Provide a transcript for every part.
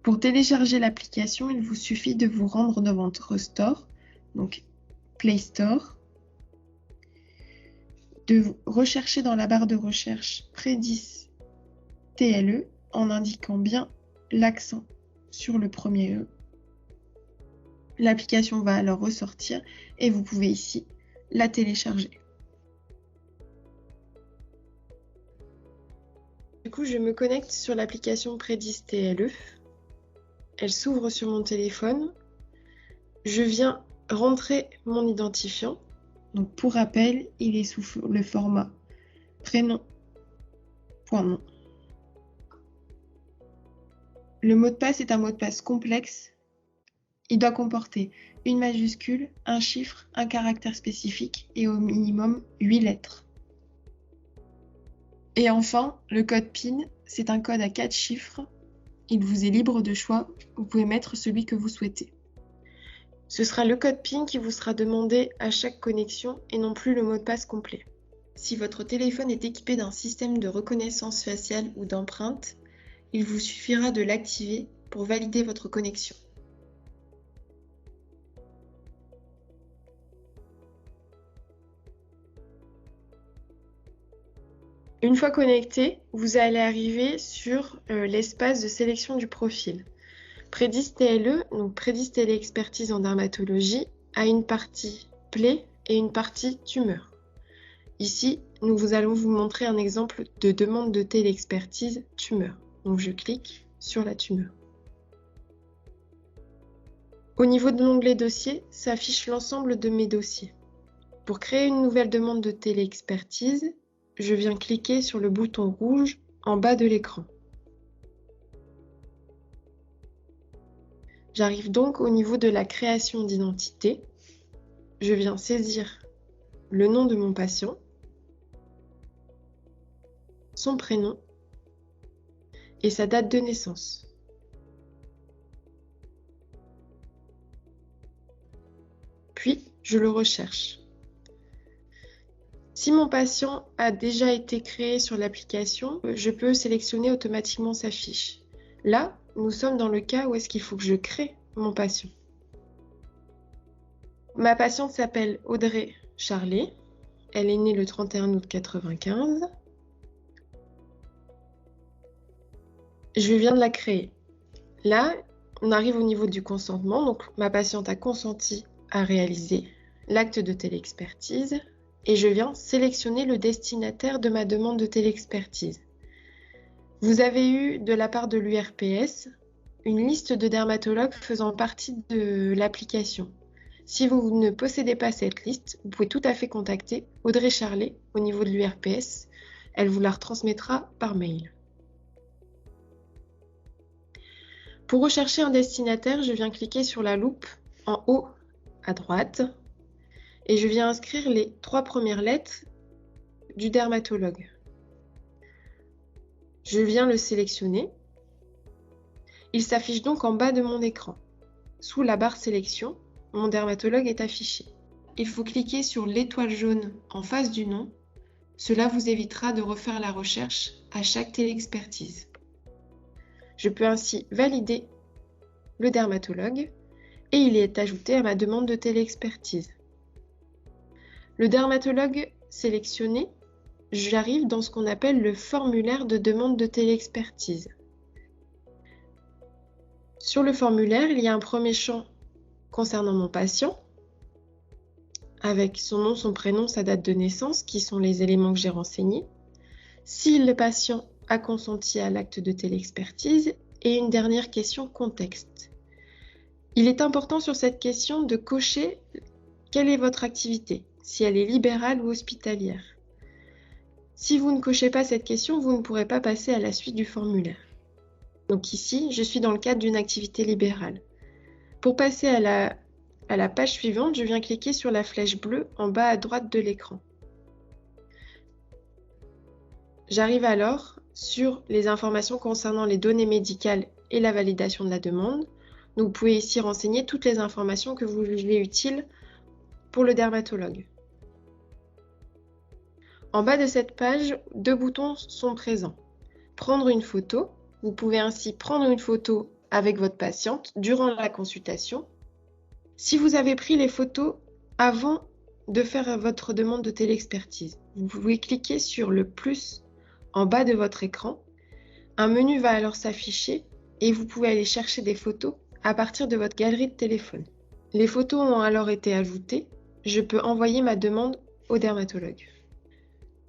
Pour télécharger l'application, il vous suffit de vous rendre dans votre store, donc Play Store, de rechercher dans la barre de recherche Predis TLE en indiquant bien l'accent sur le premier E. L'application va alors ressortir et vous pouvez ici la télécharger. Du coup, je me connecte sur l'application Predis TLE. Elle s'ouvre sur mon téléphone. Je viens rentrer mon identifiant. Donc pour rappel, il est sous le format prénom.nom. Le mot de passe est un mot de passe complexe. Il doit comporter une majuscule, un chiffre, un caractère spécifique et au minimum 8 lettres. Et enfin, le code PIN, c'est un code à 4 chiffres. Il vous est libre de choix. Vous pouvez mettre celui que vous souhaitez. Ce sera le code PIN qui vous sera demandé à chaque connexion et non plus le mot de passe complet. Si votre téléphone est équipé d'un système de reconnaissance faciale ou d'empreinte, il vous suffira de l'activer pour valider votre connexion. Une fois connecté, vous allez arriver sur l'espace de sélection du profil. Predis TLE, donc Predis Téléexpertise en dermatologie, a une partie plaie et une partie tumeur. Ici, nous allons vous montrer un exemple de demande de téléexpertise tumeur. Donc je clique sur la tumeur. Au niveau de l'onglet dossier, s'affiche l'ensemble de mes dossiers. Pour créer une nouvelle demande de téléexpertise, je viens cliquer sur le bouton rouge en bas de l'écran. J'arrive donc au niveau de la création d'identité. Je viens saisir le nom de mon patient, son prénom et sa date de naissance. Puis, je le recherche. Si mon patient a déjà été créé sur l'application, je peux sélectionner automatiquement sa fiche. Là, nous sommes dans le cas où est-ce qu'il faut que je crée mon patient. Ma patiente s'appelle Audrey Charlet. Elle est née le 31 août 1995. Je viens de la créer. Là, on arrive au niveau du consentement. Donc, ma patiente a consenti à réaliser l'acte de téléexpertise et je viens sélectionner le destinataire de ma demande de téléexpertise. Vous avez eu de la part de l'URPS une liste de dermatologues faisant partie de l'application. Si vous ne possédez pas cette liste, vous pouvez tout à fait contacter Audrey Charlet au niveau de l'URPS. Elle vous la retransmettra par mail. Pour rechercher un destinataire, je viens cliquer sur la loupe en haut à droite et je viens inscrire les 3 premières lettres du dermatologue. Je viens le sélectionner. Il s'affiche donc en bas de mon écran. Sous la barre sélection, mon dermatologue est affiché. Il faut cliquer sur l'étoile jaune en face du nom. Cela vous évitera de refaire la recherche à chaque téléexpertise. Je peux ainsi valider le dermatologue et il est ajouté à ma demande de téléexpertise. Le dermatologue sélectionné, j'arrive dans ce qu'on appelle le formulaire de demande de téléexpertise. Sur le formulaire, il y a un premier champ concernant mon patient, avec son nom, son prénom, sa date de naissance, qui sont les éléments que j'ai renseignés. Si le patient a consenti à l'acte de téléexpertise, et une dernière question contexte. Il est important sur cette question de cocher quelle est votre activité, si elle est libérale ou hospitalière. Si vous ne cochez pas cette question, vous ne pourrez pas passer à la suite du formulaire. Donc ici, je suis dans le cadre d'une activité libérale. Pour passer à la page suivante, je viens cliquer sur la flèche bleue en bas à droite de l'écran. J'arrive alors sur les informations concernant les données médicales et la validation de la demande. Donc, vous pouvez ici renseigner toutes les informations que vous jugez utiles pour le dermatologue. En bas de cette page, 2 boutons sont présents. Prendre une photo. Vous pouvez ainsi prendre une photo avec votre patiente durant la consultation. Si vous avez pris les photos avant de faire votre demande de téléexpertise, vous pouvez cliquer sur le plus en bas de votre écran. Un menu va alors s'afficher et vous pouvez aller chercher des photos à partir de votre galerie de téléphone. Les photos ont alors été ajoutées. Je peux envoyer ma demande au dermatologue.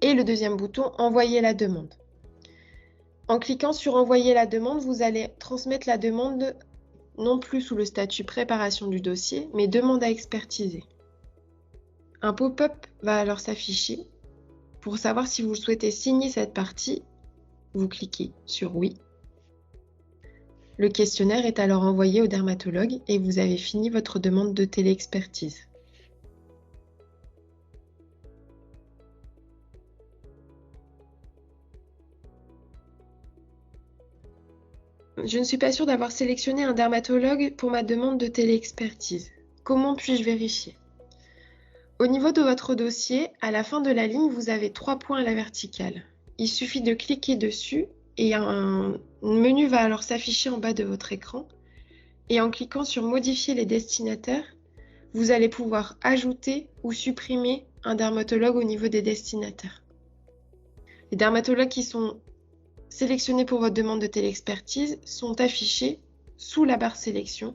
Et le deuxième bouton, envoyer la demande. En cliquant sur envoyer la demande, vous allez transmettre la demande non plus sous le statut préparation du dossier, mais demande à expertiser. Un pop-up va alors s'afficher. Pour savoir si vous souhaitez signer cette partie, vous cliquez sur oui. Le questionnaire est alors envoyé au dermatologue et vous avez fini votre demande de téléexpertise. Je ne suis pas sûre d'avoir sélectionné un dermatologue pour ma demande de téléexpertise. Comment puis-je vérifier? Au niveau de votre dossier, à la fin de la ligne, vous avez 3 points à la verticale. Il suffit de cliquer dessus et un menu va alors s'afficher en bas de votre écran. Et en cliquant sur modifier les destinataires, vous allez pouvoir ajouter ou supprimer un dermatologue au niveau des destinataires. Les dermatologues qui sont sélectionnés pour votre demande de téléexpertise sont affichés sous la barre sélection.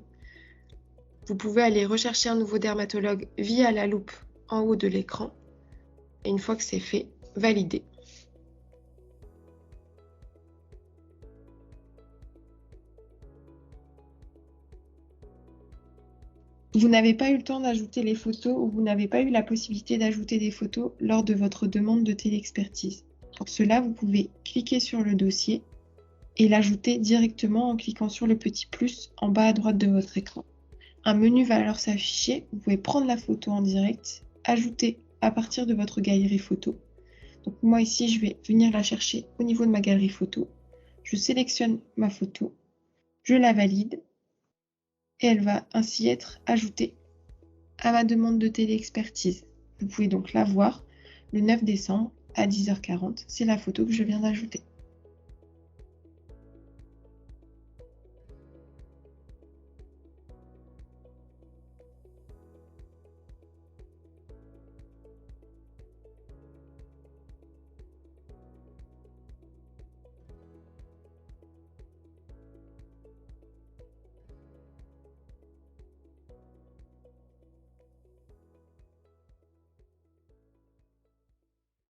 Vous pouvez aller rechercher un nouveau dermatologue via la loupe en haut de l'écran. Et une fois que c'est fait, valider. Vous n'avez pas eu le temps d'ajouter les photos ou vous n'avez pas eu la possibilité d'ajouter des photos lors de votre demande de téléexpertise. Pour cela, vous pouvez cliquer sur le dossier et l'ajouter directement en cliquant sur le petit plus en bas à droite de votre écran. Un menu va alors s'afficher. Vous pouvez prendre la photo en direct, ajouter à partir de votre galerie photo. Donc moi ici, je vais venir la chercher au niveau de ma galerie photo. Je sélectionne ma photo, je la valide et elle va ainsi être ajoutée à ma demande de téléexpertise. Vous pouvez donc la voir le 9 décembre à 10h40. C'est la photo que je viens d'ajouter.